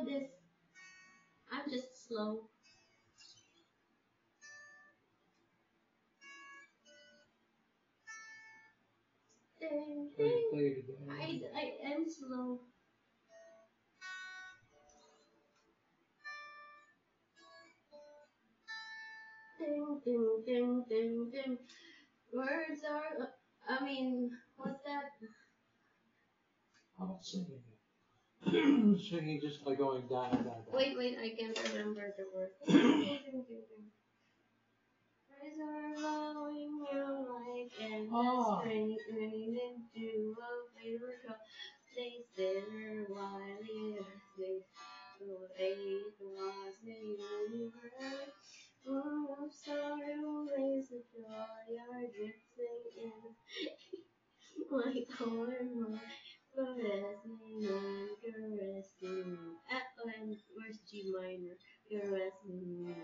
know this. I'm just slow. Ding, ding. Play it again. I am slow. Ding, ding, ding, ding, ding. Words are. What's that? How about singing it? Singing just by going da da da. Wait, I can't remember the word. Ding, ding, ding, ding. Words are blowing your life and that's raining into a favorite cup. They still while the earth so they was the universe. Full of sorrow, waves of joy are drifting in my arm, caressing and caressing. Where's G minor? Caressing me.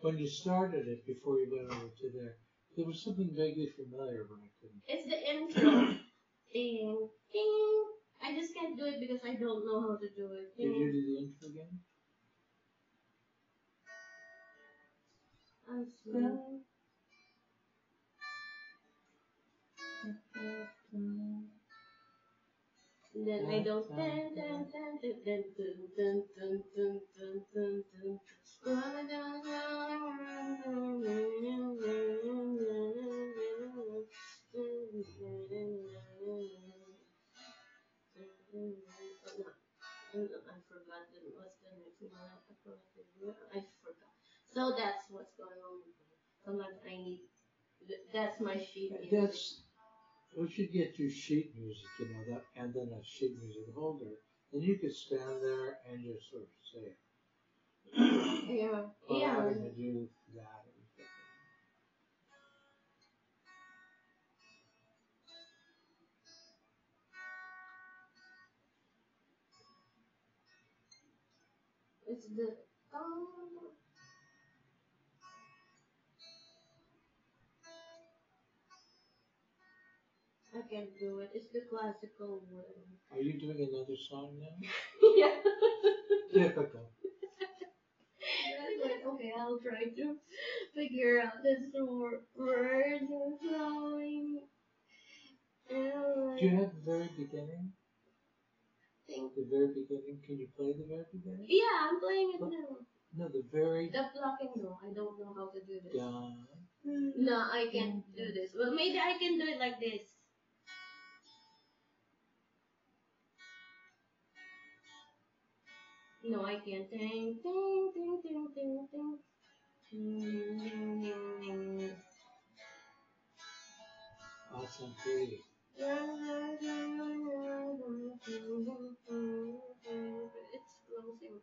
When you started it, before you went over to there was something vaguely familiar, but I couldn't. It's the intro. Ding, ding. I just can't do it because I don't know how to do it. Did you do the intro again? I'm slow. Then I don't dun dun dun dun dun dun dun dun dun dun dun. I forgot what's the next one. I forgot. So that's what's going on with me. Sometimes I need. That's my sheet. We should get you sheet music, that, and then a sheet music holder. And you could stand there and just sort of say it. Yeah. Having to do that. It's the. I can't do it. It's the classical one. Are you doing another song now? Yeah. Typical. Okay, I'll try to figure out this word flowing. Do you have the very beginning? The very beginning? Can you play the very beginning? Yeah, I'm playing it now. No, the very. The plucking, no. I don't know how to do this. Dun. No, I can't do this. Well, maybe I can do it like this. No, I can't. Ding, ding, ding, ding, ding, ding. Ding, ding, ding, ding. Awesome, pretty. It's closing.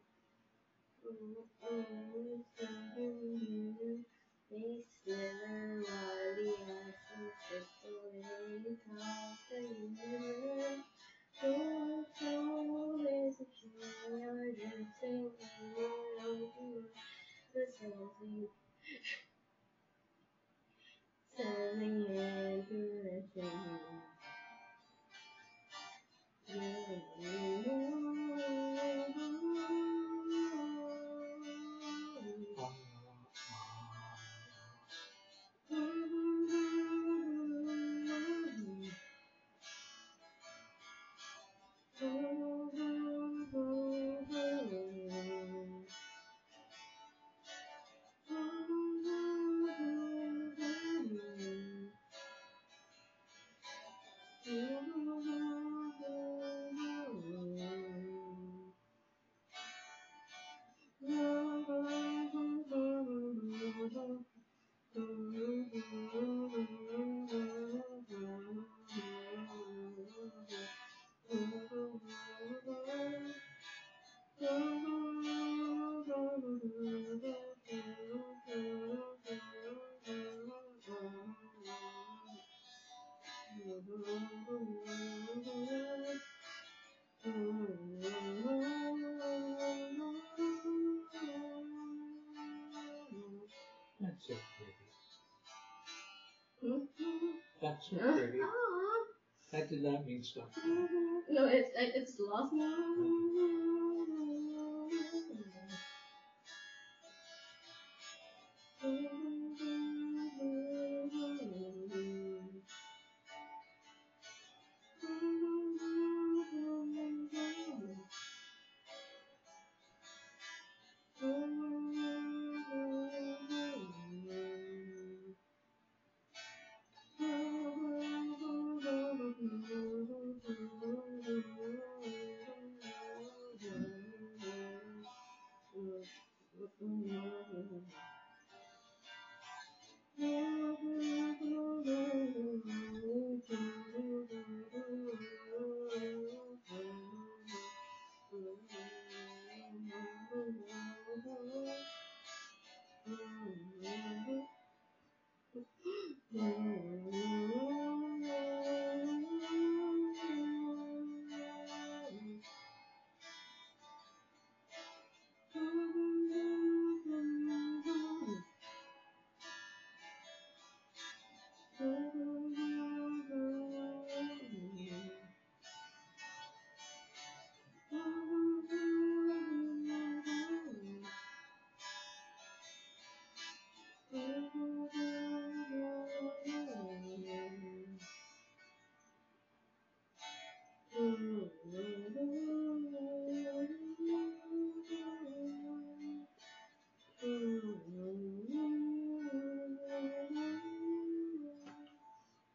They slither while the accents slip away, tossing in the soul is a joy, are dancing along the selling and caressing. That's so pretty. Ah. That did not mean stop. No, it's lost.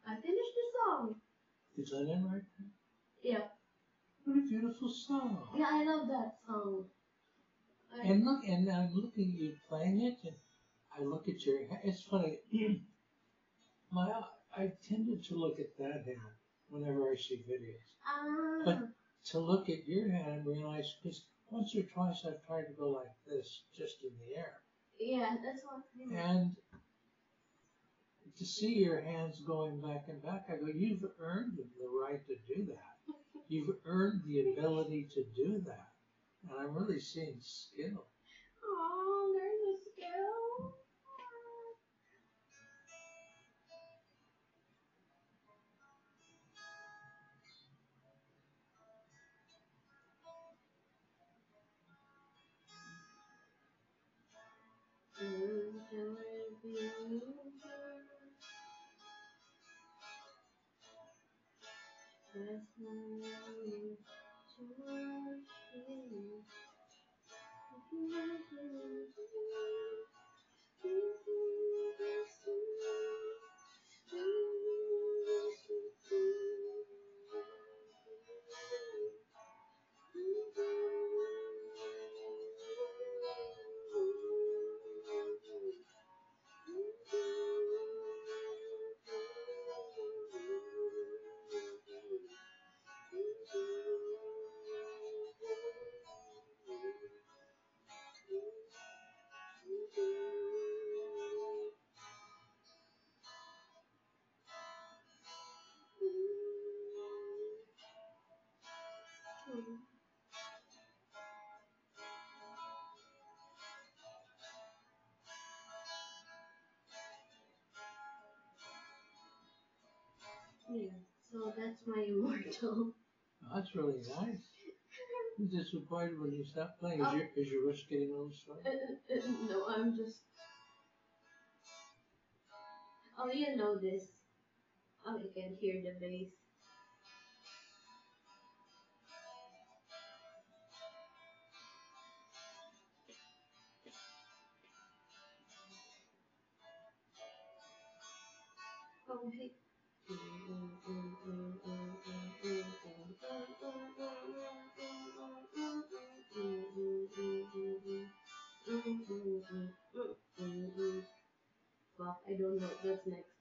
I finished the song. Is that in right there? Yeah. What a beautiful song. Yeah, I love that song. And look, and I'm looking at you playing it, and I look at your. It's funny. I tended to look at that hand whenever I see videos, but to look at your hand and realize, because once or twice I've tried to go like this, just in the air. Yeah, that's what. And to see your hands going back and back, I go, you've earned the right to do that. You've earned the ability to do that. And I'm really seeing skill. Oh, there's a skill. Yeah, so that's my immortal. Oh, that's really nice. I'm disappointed when you stop playing. Is your wrist getting a little sore? No, I'm just. Oh, you know this. Oh, you can hear the bass. Oh, hey. Fuck, I don't know what's next.